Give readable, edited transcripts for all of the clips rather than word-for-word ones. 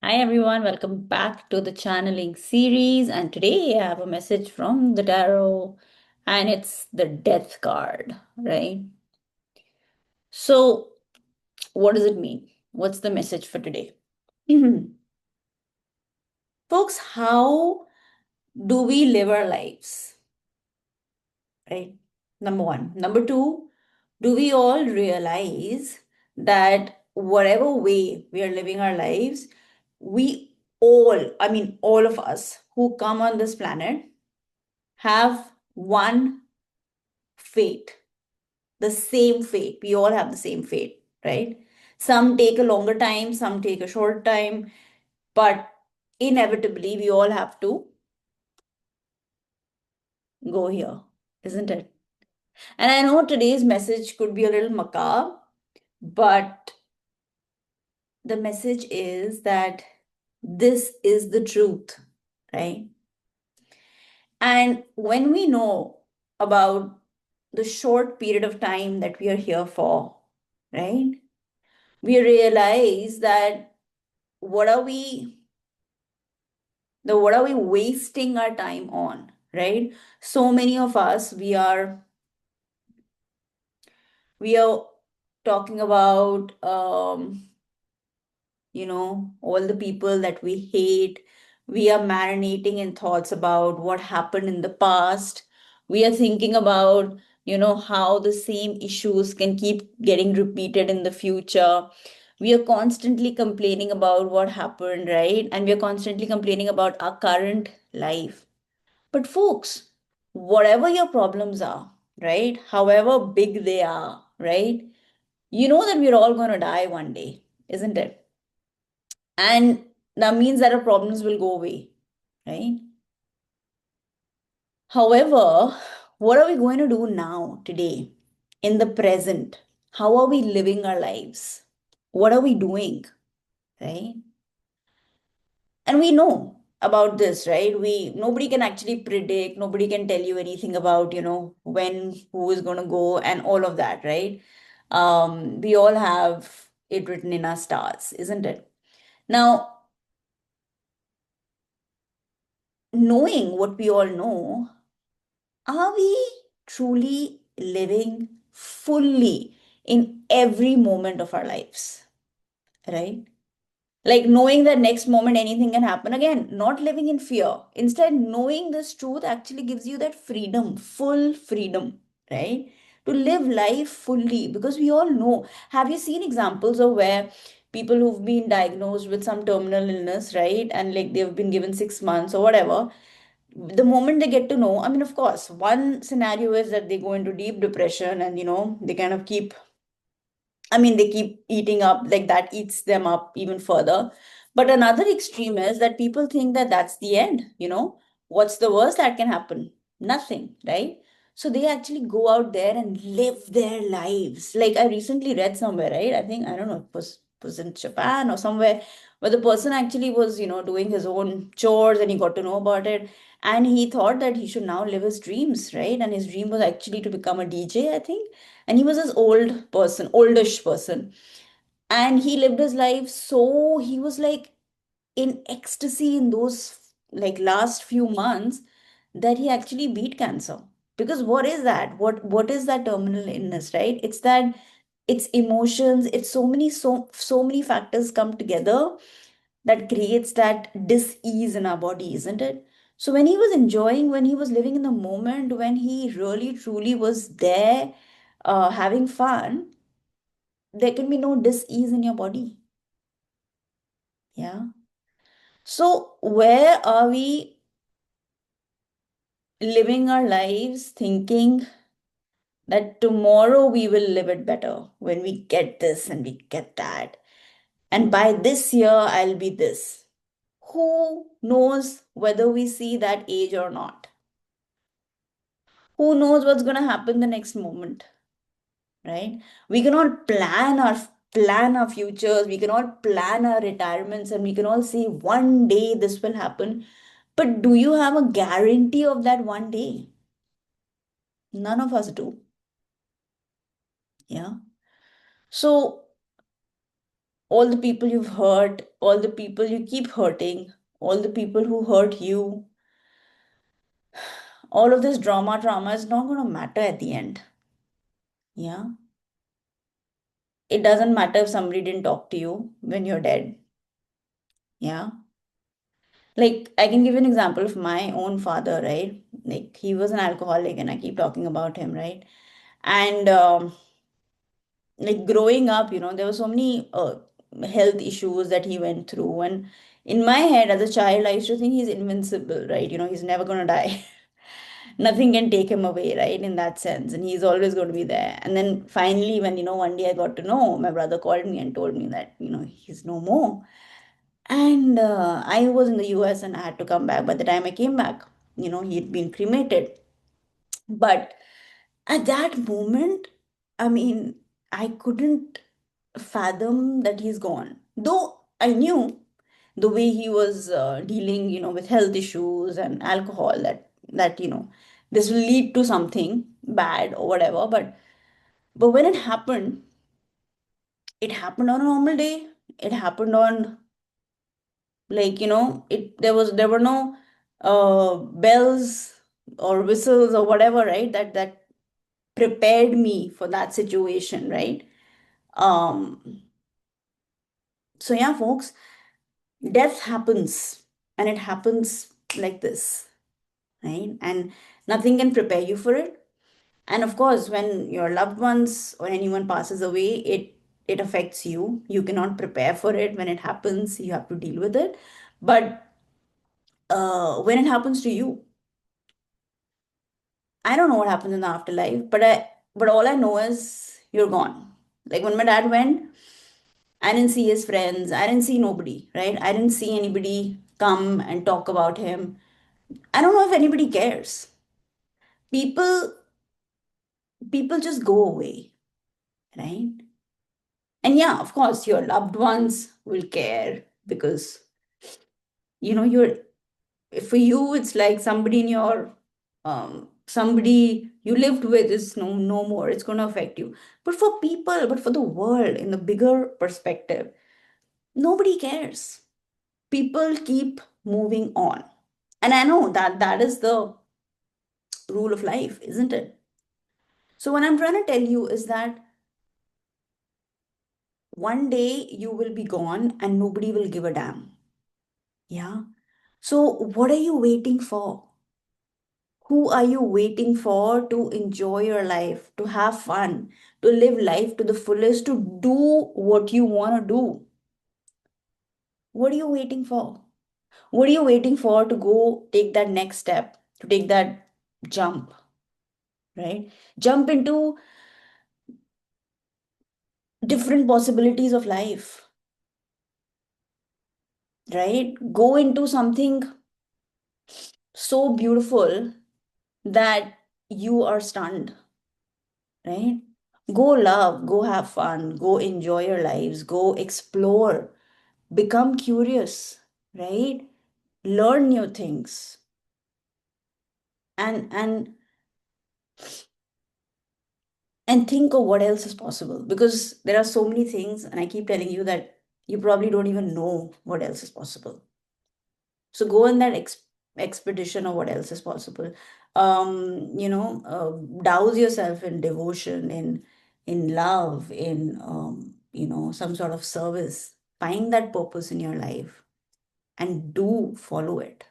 Hi everyone, welcome back to the channeling series. And today I have a message from the tarot, and it's the death card, right? So, what does it mean? What's the message for today? Folks, how do we live our lives, right? Number one. Number two, do we all realize that whatever way we are living our lives, we all, all of us who come on this planet have one fate, the same fate. We all have the same fate, right? Some take a longer time, some take a short time, but inevitably we all have to go here, isn't it? And I know today's message could be a little macabre, but the message is that this is the truth, right? And when we know about the short period of time that we are here for, right? We realize that what are we what are we wasting our time on, right? So many of us, we are talking about all the people that we hate. We are marinating in thoughts about what happened in the past. We are thinking about, how the same issues can keep getting repeated in the future. We are constantly complaining about what happened, right? And we are constantly complaining about our current life. But, folks, whatever your problems are, right? However big they are, right? You know that we're all going to die one day, isn't it? And that means that our problems will go away, right? However, what are we going to do now, today, in the present? How are we living our lives? What are we doing, right? And we know about this, right? Nobody can actually predict, nobody can tell you anything about, when who is going to go and all of that, right? We all have it written in our stars, isn't it? Now, knowing what we all know, are we truly living fully in every moment of our lives, right? Like knowing that next moment anything can happen. Again, not living in fear. Instead, knowing this truth actually gives you that freedom, full freedom, right? To live life fully, because we all know. Have you seen examples of where people who've been diagnosed with some terminal illness, right? And like they've been given 6 months or whatever, the moment they get to know, I mean, of course, one scenario is that they go into deep depression and, they kind of keep, I mean, they keep eating up, like that eats them up even further. But another extreme is that people think that that's the end. What's the worst that can happen? Nothing, right? So they actually go out there and live their lives. Like I recently read somewhere, right? I think, I don't know, it was in Japan or somewhere, where the person actually was, doing his own chores and he got to know about it. And he thought that he should now live his dreams, right? And his dream was actually to become a DJ, I think. And he was this old person, oldish person, and he lived his life, so he was like in ecstasy in those like last few months, that he actually beat cancer. Because what is that, what is that terminal illness, right? It's that, it's emotions, it's so many factors come together that creates that dis-ease in our body, isn't it? So when he was enjoying, when he was living in the moment, when he really truly was there, having fun, there can be no dis-ease in your body. Yeah. So where are we living our lives thinking that tomorrow we will live it better when we get this and we get that, and by this year I'll be this? Who knows whether we see that age or not? Who knows what's going to happen the next moment, right? We can all plan our futures, we can all plan our retirements, and we can all say one day this will happen. But do you have a guarantee of that one day? None of us do. Yeah. So All the people you've hurt, all the people you keep hurting, all the people who hurt you, all of this trauma is not going to matter at the end. Yeah. It doesn't matter if somebody didn't talk to you when you're dead. Yeah. Like, I can give you an example of my own father, right? Like, he was an alcoholic, and I keep talking about him, right? And like growing up, there were so many health issues that he went through. And in my head, as a child, I used to think he's invincible, right? He's never going to die. Nothing can take him away, right? In that sense. And he's always going to be there. And then finally, when, one day I got to know, my brother called me and told me that, he's no more. And I was in the US and I had to come back. By the time I came back, he'd been cremated. But at that moment, I mean, I couldn't fathom that he's gone. Though I knew the way he was dealing, with health issues and alcohol, that this will lead to something bad or whatever. But when it happened on a normal day. It happened on, like, there were no bells or whistles or whatever, right? That prepared me for that situation, right? um so yeah, folks, death happens, and it happens like this, right? And nothing can prepare you for it. And of course, when your loved ones or anyone passes away, it affects you. You cannot prepare for it. When it happens, you have to deal with it. But when it happens to you, I don't know what happens in the afterlife, but all I know is you're gone. Like when my dad went, I didn't see his friends. I didn't see nobody, right? I didn't see anybody come and talk about him. I don't know if anybody cares. People people just go away, right? And yeah, of course, your loved ones will care because you're for you it's like somebody in your somebody you lived with is no more. It's going to affect you. But for the world, in the bigger perspective, nobody cares. People keep moving on. And I know that is the rule of life, isn't it? So what I'm trying to tell you is that one day you will be gone and nobody will give a damn. Yeah. So what are you waiting for? Who are you waiting for to enjoy your life, to have fun, to live life to the fullest, to do what you want to do? What are you waiting for? What are you waiting for to go take that next step, to take that jump, right? Jump into different possibilities of life, right? Go into something so beautiful that you are stunned, right? Go love, go have fun, go enjoy your lives, go explore, become curious, right? Learn new things, and and think of what else is possible, because there are so many things, and I keep telling you that you probably don't even know what else is possible. So go on that expedition of what else is possible. Douse yourself in devotion, in love, in some sort of service. Find that purpose in your life and do follow it,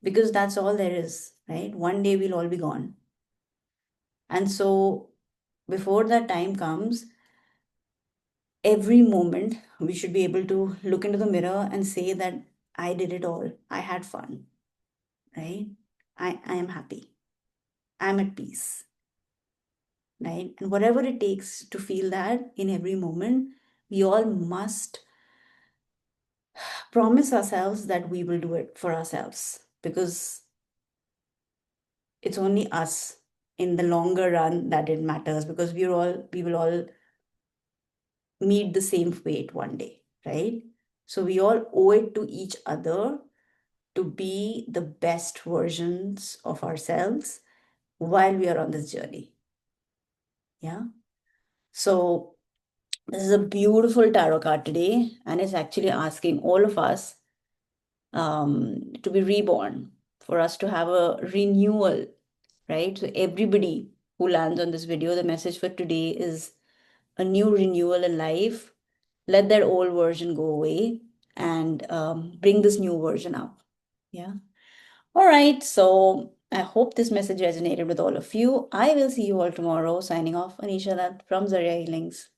because that's all there is, right? One day we'll all be gone. And so before that time comes, every moment we should be able to look into the mirror and say that I did it all. I had fun, right? I am happy. I'm at peace, right? And whatever it takes to feel that in every moment, we all must promise ourselves that we will do it for ourselves, because it's only us in the longer run that it matters, because we will all meet the same fate one day, right? So we all owe it to each other to be the best versions of ourselves while we are on this journey. Yeah. So This is a beautiful tarot card today, and it's actually asking all of us to be reborn, for us to have a renewal, right? So, everybody who lands on this video, the message for today is a new renewal in life. Let that old version go away and bring this new version up. Yeah. All right. So, I hope this message resonated with all of you. I will see you all tomorrow. Signing off, Anisha Dutt from Zariya Healings.